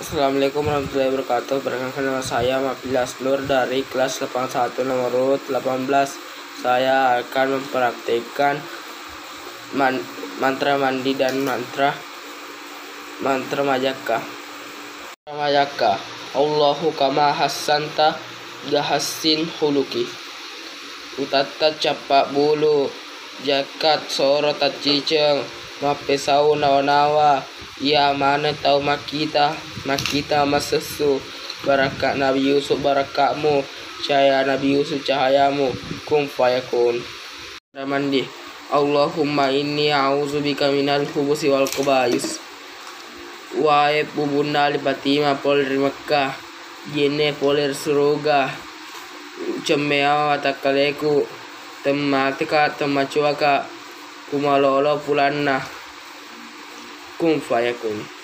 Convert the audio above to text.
Assalamualaikum warahmatullahi wabarakatuh. Perkenalkan nama saya Mafilas Nur dari kelas 81 nomor urut 18. Saya akan mempraktikkan mantra mandi dan mantra majaka. Majaka. Allahu kama hassanta gahassin huluki. Utatat capak bulu jakat soro ciceng mapesau nawa-nawa ya mana tahu makita masesu barakat Nabi Yusuf barakatmu cahaya Nabi Yusuf cahayamu kum fayakun. Mandi. Allahumma inni a'udzubika minal khubusi wal khaba'is. Wae bubunda lipatima poler Makkah jene poler suruga cemea watakaleku tematika temacuaka kumalolo pulanna kum fayakun.